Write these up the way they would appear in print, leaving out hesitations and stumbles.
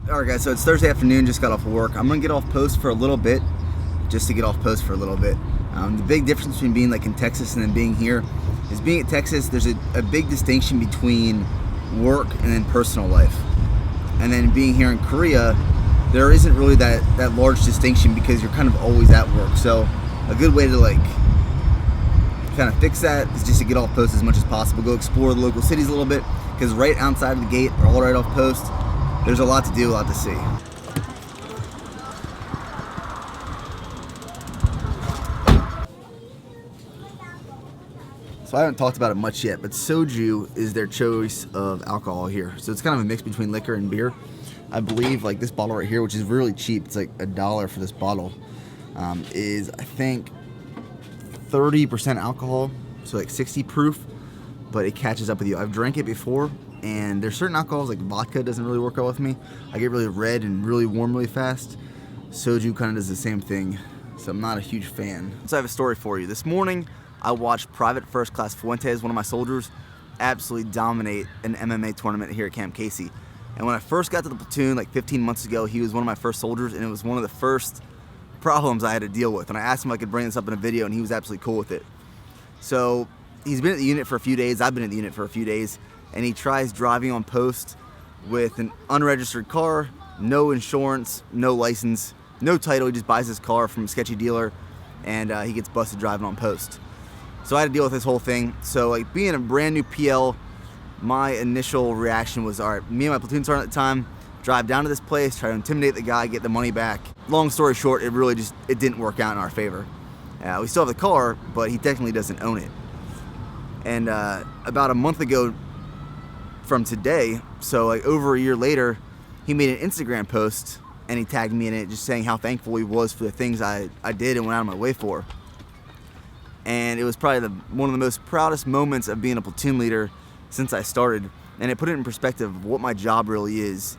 Alright guys, so it's Thursday afternoon, just got off of work. I'm gonna get off post for a little bit, just to get off post for a little bit. The big difference between being like in Texas and then being here is being at Texas, there's a big distinction between work and then personal life. And then being here in Korea, there isn't really that large distinction because you're kind of always at work. So a good way to like kind of fix that is just to get off post as much as possible. Go explore the local cities a little bit, because right outside of the gate or all right off post, there's a lot to do, a lot to see. So I haven't talked about it much yet, but Soju is their choice of alcohol here. So it's kind of a mix between liquor and beer. I believe like this bottle right here, which is really cheap, it's like $1 for this bottle, is I think 30% alcohol, so like 60 proof, but it catches up with you. I've drank it before, and there's certain alcohols like vodka doesn't really work out with me. I get really red and really warm really fast. Soju kind of does the same thing, so I'm not a huge fan. So I have a story for you. This morning, I watched Private First Class Fuentes, one of my soldiers, absolutely dominate an MMA tournament here at Camp Casey. And when I first got to the platoon like 15 months ago, he was one of my first soldiers, and it was one of the first problems I had to deal with. And I asked him if I could bring this up in a video, and he was absolutely cool with it. So he's been at the unit for a few days, I've been at the unit for a few days, and he tries driving on post with an unregistered car, no insurance, no license, no title. He just buys his car from a sketchy dealer, and he gets busted driving on post. So I had to deal with this whole thing. So like being a brand new PL, my initial reaction was, all right, me and my platoon sergeant at the time, drive down to this place, try to intimidate the guy, get the money back. Long story short, it didn't work out in our favor. We still have the car, but he technically doesn't own it. And about a month ago from today, so like over a year later, he made an Instagram post and he tagged me in it, just saying how thankful he was for the things I did and went out of my way for. And it was probably one of the most proudest moments of being a platoon leader since I started. And it put it in perspective of what my job really is,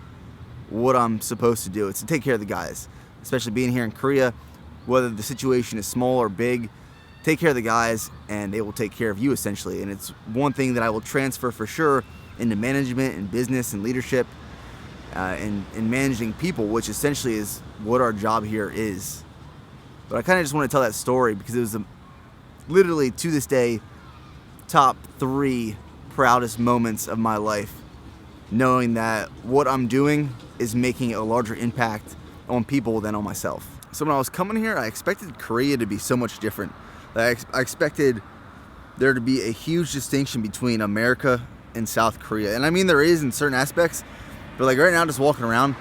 what I'm supposed to do. It's to take care of the guys, especially being here in Korea, whether the situation is small or big. Take care of the guys and they will take care of you essentially. And it's one thing that I will transfer for sure into management and business and leadership and managing people, which essentially is what our job here is. But I kind of just want to tell that story because it was literally to this day top 3 proudest moments of my life, knowing that what I'm doing is making a larger impact on people than on myself. So when I was coming here, I expected Korea to be so much different. I expected there to be a huge distinction between America and South Korea. And I mean there is in certain aspects, but like right now just walking around,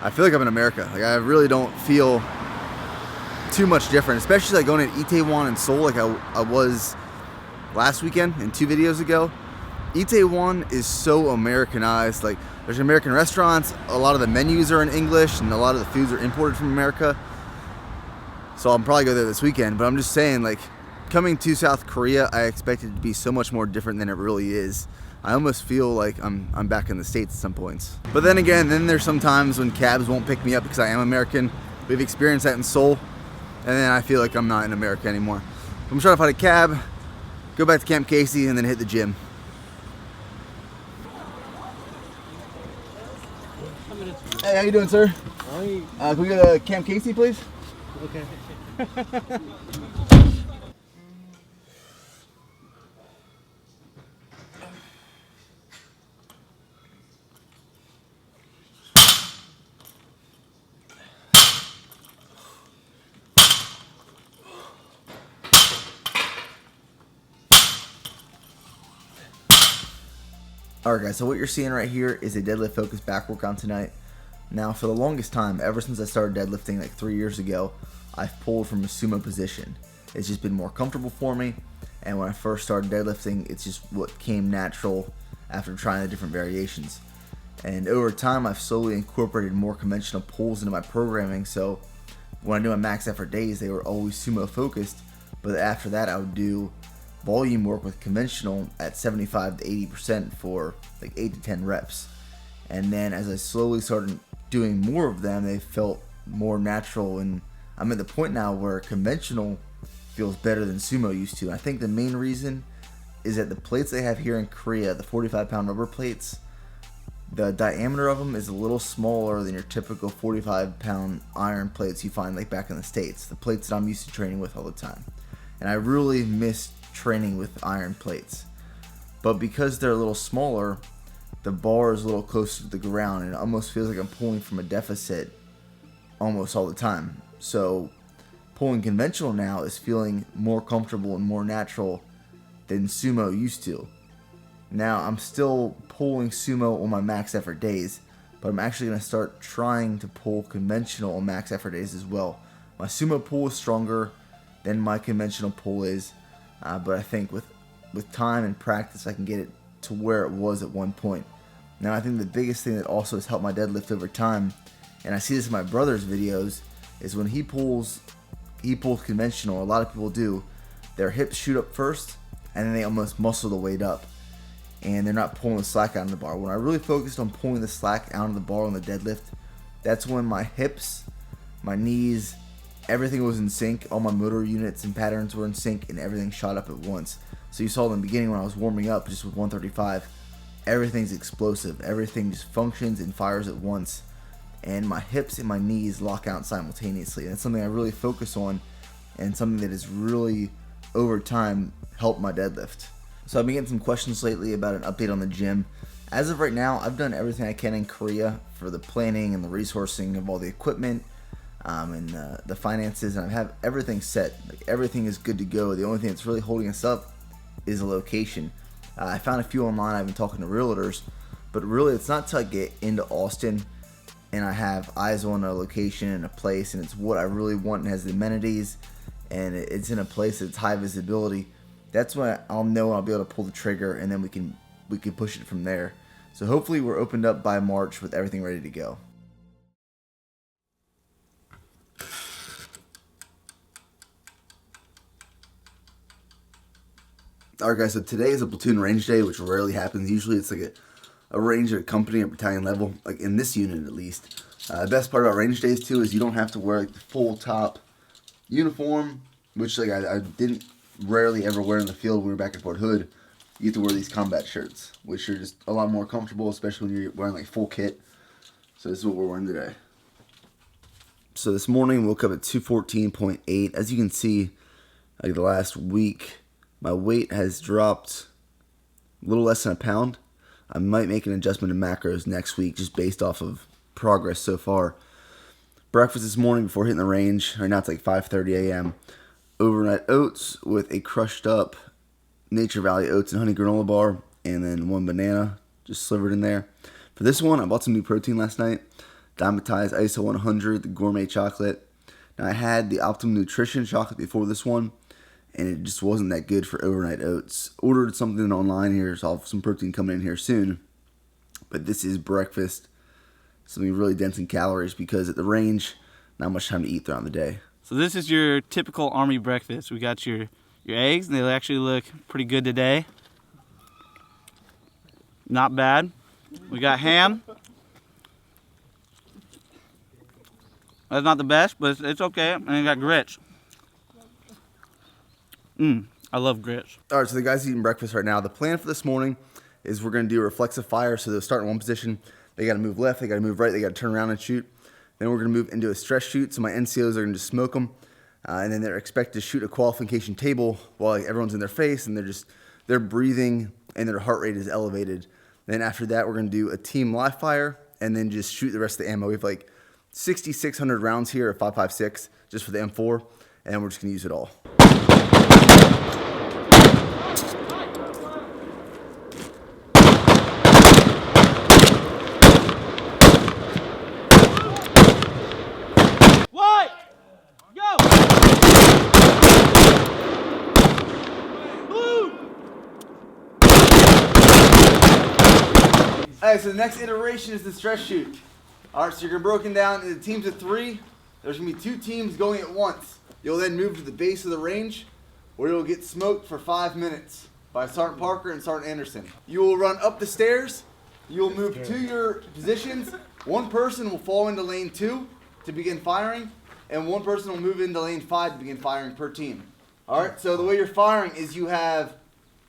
I feel like I'm in America. Like I really don't feel too much different, especially like going to Itaewon and Seoul like I was last weekend and 2 videos ago. Itaewon is so Americanized. Like there's American restaurants, a lot of the menus are in English, and a lot of the foods are imported from America. So I'll probably go there this weekend, but I'm just saying, like, coming to South Korea, I expected it to be so much more different than it really is. I almost feel like I'm back in the States at some points. But then again, there's some times when cabs won't pick me up because I am American. We've experienced that in Seoul, and then I feel like I'm not in America anymore. I'm trying to find a cab, go back to Camp Casey, and then hit the gym. Hey, how you doing, sir? Can we go to Camp Casey, please? Okay. Alright guys, so what you're seeing right here is a deadlift focused back workout tonight. Now for the longest time, ever since I started deadlifting like 3 years ago, I've pulled from a sumo position. It's just been more comfortable for me, and when I first started deadlifting, it's just what came natural after trying the different variations. And over time, I've slowly incorporated more conventional pulls into my programming, so when I do my max effort days, they were always sumo focused, but after that I would do volume work with conventional at 75 to 80% for like 8 to 10 reps. And then as I slowly started doing more of them, they felt more natural, and I'm at the point now where conventional feels better than sumo used to. I think the main reason is that the plates they have here in Korea, the 45-pound rubber plates, The diameter of them is a little smaller than your typical 45-pound iron plates you find like back in the States, the plates that I'm used to training with all the time. And I really miss training with iron plates. But because they're a little smaller, the bar is a little closer to the ground, and it almost feels like I'm pulling from a deficit almost all the time. So pulling conventional now is feeling more comfortable and more natural than sumo used to. Now I'm still pulling sumo on my max effort days, but I'm actually going to start trying to pull conventional on max effort days as well. My sumo pull is stronger than my conventional pull is, but I think with time and practice I can get it to where it was at one point. Now I think the biggest thing that also has helped my deadlift over time, and I see this in my brother's videos, is when he pulls conventional, a lot of people do, their hips shoot up first and then they almost muscle the weight up and they're not pulling the slack out of the bar. When I really focused on pulling the slack out of the bar on the deadlift, that's when my hips, my knees, everything was in sync. All my motor units and patterns were in sync and everything shot up at once. So you saw in the beginning when I was warming up just with 135, everything's explosive. Everything just functions and fires at once. And my hips and my knees lock out simultaneously. And it's something I really focus on and something that has really, over time, helped my deadlift. So I've been getting some questions lately about an update on the gym. As of right now, I've done everything I can in Korea for the planning and the resourcing of all the equipment and the finances, and I have everything set. Like, everything is good to go. The only thing that's really holding us up is a location. I found a few online. I've been talking to realtors, but really it's not till I get into Austin and I have eyes on a location and a place and it's what I really want and has the amenities and it's in a place that's high visibility. That's when I'll know I'll be able to pull the trigger, and then we can push it from there. So hopefully we're opened up by March with everything ready to go. Alright guys, so today is a platoon range day, which rarely happens. Usually it's like a range at a company or battalion level, like in this unit at least. The best part about range days too is you don't have to wear like the full top uniform, which like I didn't rarely ever wear in the field when we were back at Fort Hood. You get to wear these combat shirts, which are just a lot more comfortable, especially when you're wearing like full kit. So this is what we're wearing today. So this morning woke up at 214.8. As you can see, like the last week, my weight has dropped a little less than a pound. I might make an adjustment in macros next week just based off of progress so far. Breakfast this morning before hitting the range, right now it's like 5:30 a.m. Overnight oats with a crushed up Nature Valley oats and honey granola bar, and then one banana just slivered in there. For this one, I bought some new protein last night. Dimetized ISO 100, the gourmet chocolate. Now I had the Optimum Nutrition chocolate before this one, and it just wasn't that good for overnight oats. Ordered something online here, so I'll have some protein coming in here soon. But this is breakfast, something really dense in calories because at the range, not much time to eat throughout the day. So this is your typical Army breakfast. We got your eggs, and they actually look pretty good today. Not bad. We got ham. That's not the best, but it's okay. And we got grits. I love grits. All right, so the guys eating breakfast right now. The plan for this morning is we're going to do a reflexive fire. So they'll start in one position. They got to move left. They got to move right. They got to turn around and shoot. Then we're going to move into a stress shoot. So my NCOs are going to just smoke them. And then they're expected to shoot a qualification table while like, everyone's in their face. And they're breathing and their heart rate is elevated. Then after that, we're going to do a team live fire. And then just shoot the rest of the ammo. We have like 6,600 rounds here at 5.56 just for the M4. And we're just going to use it all. Alright, so the next iteration is the stress shoot. Alright, so you're broken down into teams of 3. There's going to be 2 teams going at once. You'll then move to the base of the range where you'll get smoked for 5 minutes by Sergeant Parker and Sergeant Anderson. You will run up the stairs. You will move to your positions. One person will fall into lane 2 to begin firing, and one person will move into lane 5 to begin firing per team. Alright, so the way you're firing is you have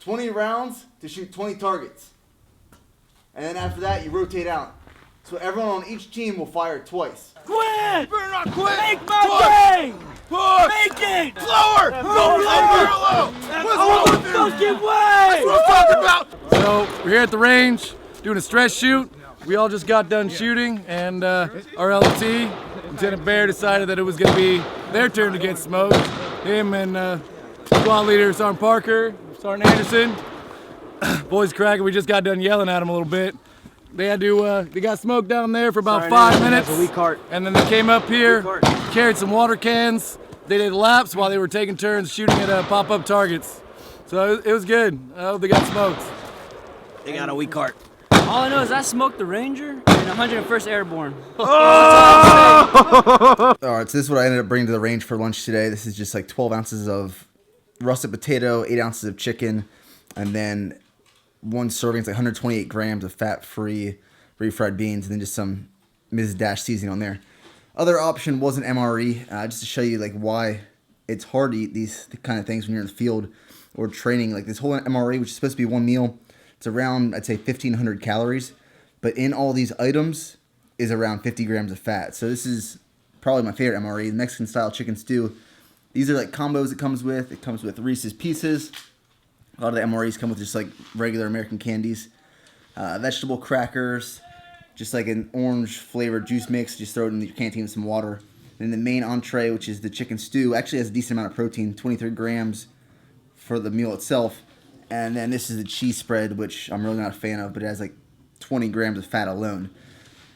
20 rounds to shoot 20 targets. and then after that you rotate out. So everyone on each team will fire twice. Quit! Better not quit! Make my way! Push! Make it! Slower! Go parallel! Oh, fucking way! That's what I'm talking about! So we're here at the range doing a stress shoot. We all just got done shooting, and our LT, Lieutenant Bear, decided that it was going to be their turn to get smoked. Him and squad leader Sergeant Parker, Sergeant Anderson, boys cracking. We just got done yelling at them a little bit. They had to, they got smoked down there for about 5 minutes, and then they came up here, carried some water cans. They did laps while they were taking turns shooting at pop-up targets. So it was good. I hope they got smoked. They got a weak cart. All I know is I smoked the Ranger and 101st Airborne. Alright, so this is what I ended up bringing to the range for lunch today. This is just like 12 ounces of russet potato, 8 ounces of chicken, and then one serving is like 128 grams of fat-free refried beans, and then just some Mrs. Dash seasoning on there. Other option was an MRE, just to show you like why it's hard to eat these kind of things when you're in the field or training. Like this whole MRE, which is supposed to be one meal, it's around, I'd say, 1,500 calories, but in all these items is around 50 grams of fat. So this is probably my favorite MRE, the Mexican-style chicken stew. These are like combos it comes with. It comes with Reese's Pieces. A lot of the MREs come with just like regular American candies. Vegetable crackers, just like an orange flavored juice mix. Just throw it in your canteen with some water. And then the main entree, which is the chicken stew, actually has a decent amount of protein, 23 grams for the meal itself. And then this is the cheese spread, which I'm really not a fan of, but it has like 20 grams of fat alone.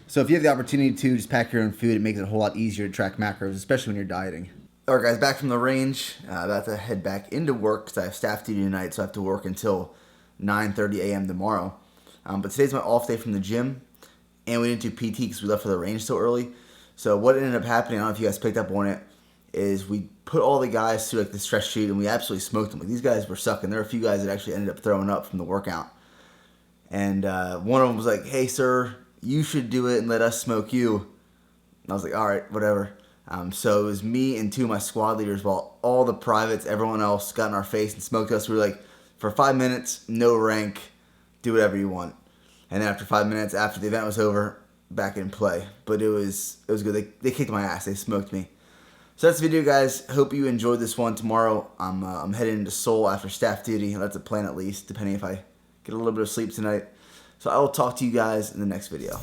So if you have the opportunity to just pack your own food, it makes it a whole lot easier to track macros, especially when you're dieting. Alright guys, back from the range. About to head back into work because I have staff duty tonight, so I have to work until 9:30 a.m. tomorrow. But today's my off day from the gym, and we didn't do PT because we left for the range so early. So what ended up happening, I don't know if you guys picked up on it, is we put all the guys through like the stress shoot, and we absolutely smoked them. Like, these guys were sucking. There were a few guys that actually ended up throwing up from the workout. And one of them was like, "Hey sir, you should do it and let us smoke you." And I was like, "Alright, whatever." So it was me and two of my squad leaders, while all the privates, everyone else, got in our face and smoked us. We were like, for 5 minutes, no rank, do whatever you want. And then after 5 minutes, after the event was over, back in play. But it was good. They kicked my ass. They smoked me. So that's the video, guys. Hope you enjoyed this one. Tomorrow, I'm heading into Seoul after staff duty. That's a plan, at least, depending if I get a little bit of sleep tonight. So I will talk to you guys in the next video.